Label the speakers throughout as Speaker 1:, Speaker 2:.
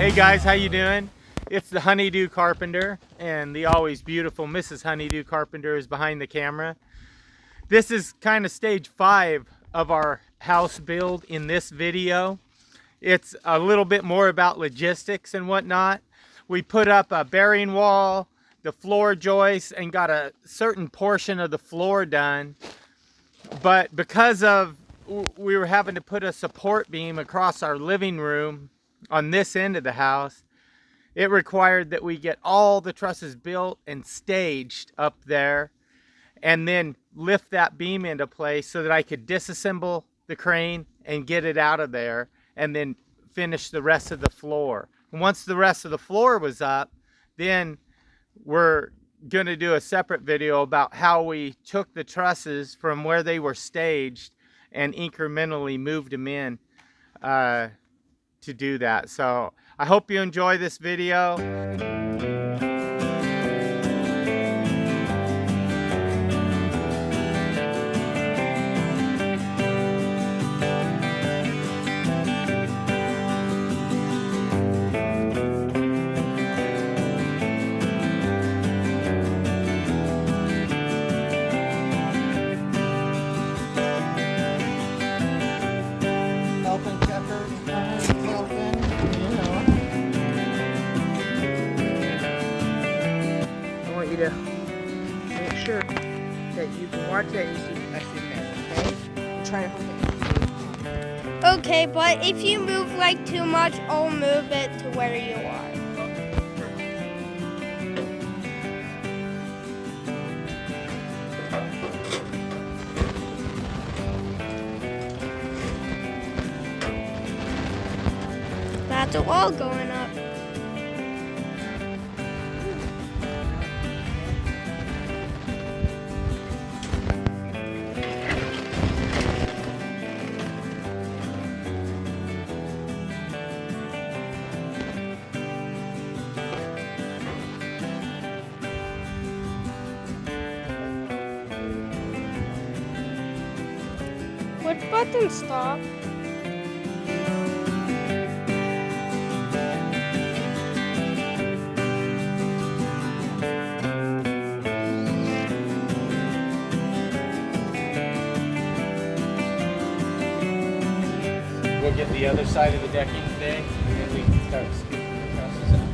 Speaker 1: Hey guys, how you doing? It's the Do Carpenter, and the always beautiful Mrs. Honeydew Carpenter is behind the camera. This is kind of stage 5 of our house build in this video. It's a little bit more about logistics and whatnot. We put up a bearing wall, the floor joists, and got a certain portion of the floor done. But because of we were having to put a support beam across our living room on this end of the house, it required that we get all the trusses built and staged up there and then lift that beam into place so that I could disassemble the crane and get it out of there and then finish the rest of the floor. And once the rest of the floor was up, then we're going to do a separate video about how we took the trusses from where they were staged and incrementally moved them in to do that. So I hope you enjoy this video.
Speaker 2: To make sure that you can watch that and see I sit there, okay? Try to hold it.
Speaker 3: Okay, but if you move like too much, I'll move it to where you are. That's a wall going up. Which button stop?
Speaker 1: We'll get the other side of the decking today, and then we can start scooping the trusses out.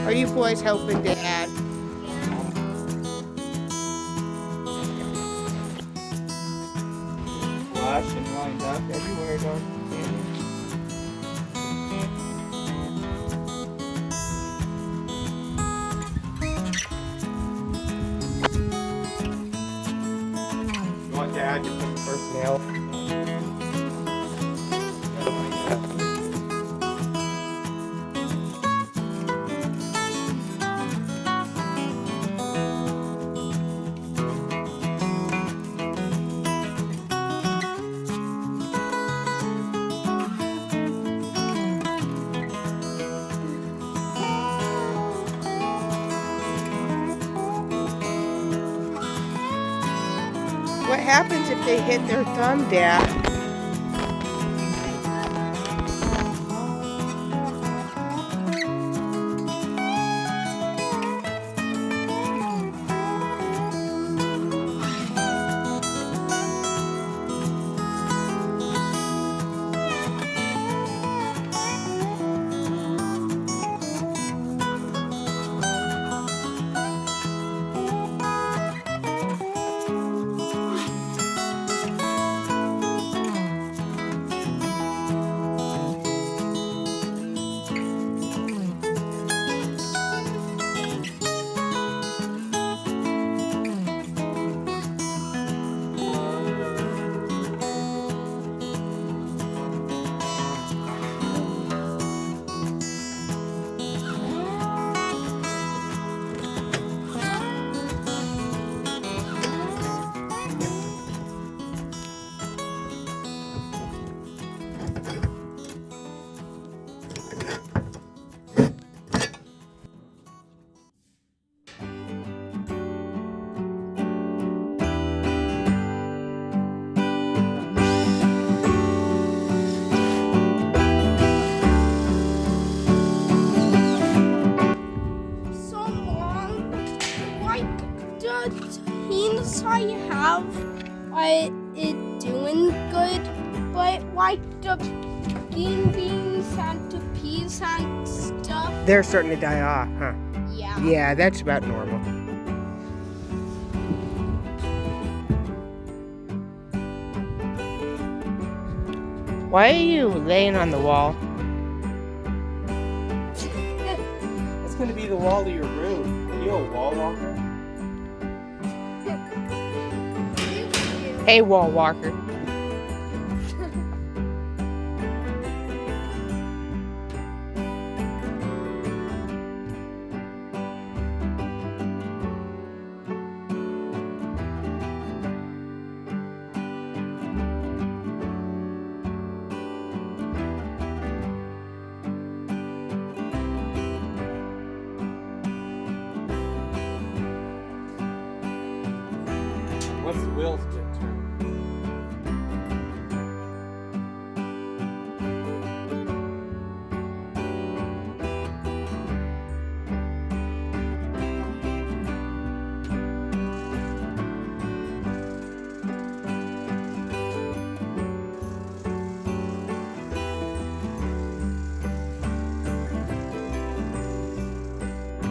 Speaker 2: Are you boys helping Dad? Flush and lined up everywhere, don't
Speaker 1: You want Dad to put the first nail?
Speaker 2: What happens if they hit their thumb, Dad?
Speaker 3: but it's doing good. But like the green beans and the peas and stuff.
Speaker 2: They're starting to die off, huh?
Speaker 3: Yeah.
Speaker 2: Yeah, that's about normal. Why are you laying on the wall?
Speaker 1: That's gonna be the wall of your room. Are you a wall walker?
Speaker 2: Hey, wall walker.
Speaker 1: Once the wheels get turned.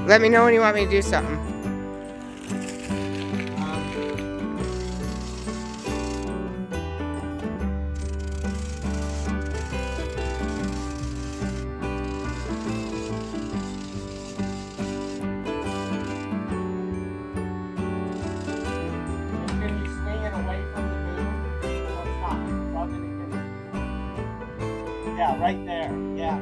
Speaker 2: Let me know when you want me to do something.
Speaker 1: Yeah, right there. Yeah.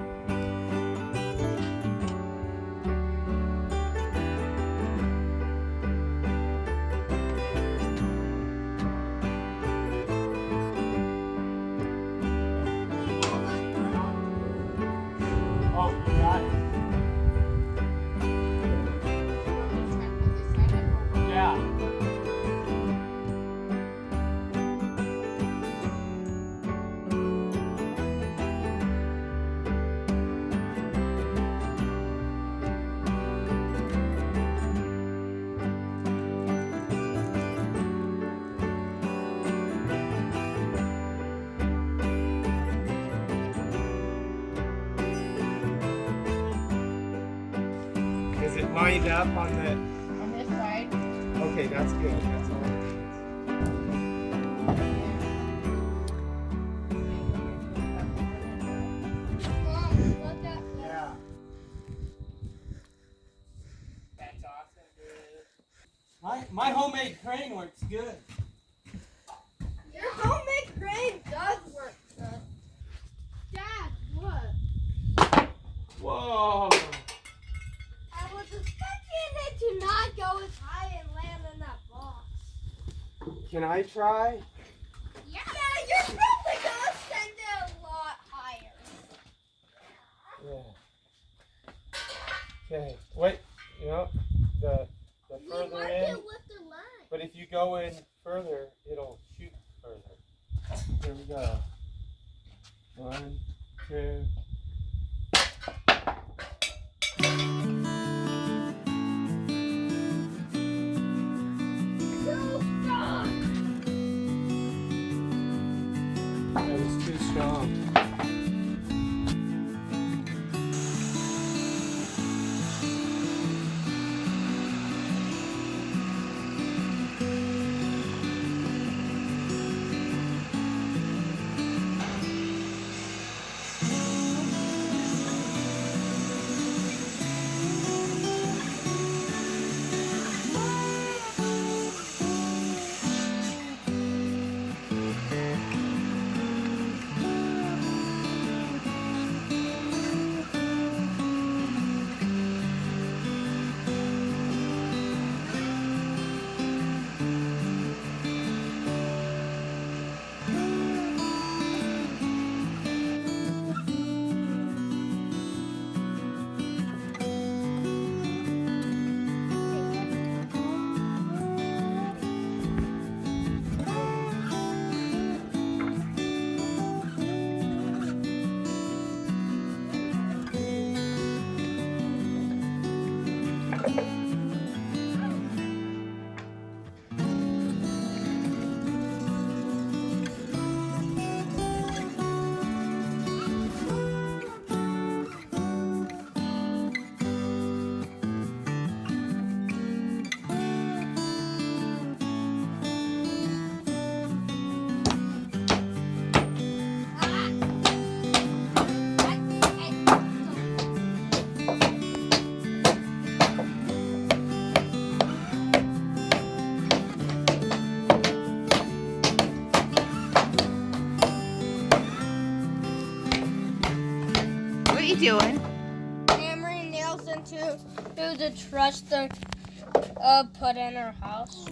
Speaker 1: Oh, you got it. Yeah. Is it lined up on the...
Speaker 2: On this side.
Speaker 1: Okay, that's good. That's all it needs.
Speaker 3: Mom, look at that.
Speaker 1: Yeah. That's awesome, dude. My homemade crane works good.
Speaker 3: Your homemade crane does work good. Dad, look.
Speaker 1: Whoa.
Speaker 3: I was expecting it to not go as high and land in that box.
Speaker 1: Can I try?
Speaker 3: Yeah, you're probably gonna send it a lot higher.
Speaker 1: Yeah. Okay. Wait. You know, the
Speaker 3: We
Speaker 1: further
Speaker 3: want
Speaker 1: in.
Speaker 3: to lift the line.
Speaker 1: But if you go in further, it'll shoot further. Here we go. 1, 2.
Speaker 3: Too strong.
Speaker 1: That was too strong.
Speaker 2: you doing?
Speaker 3: Hammering nails into the truss to put in our house.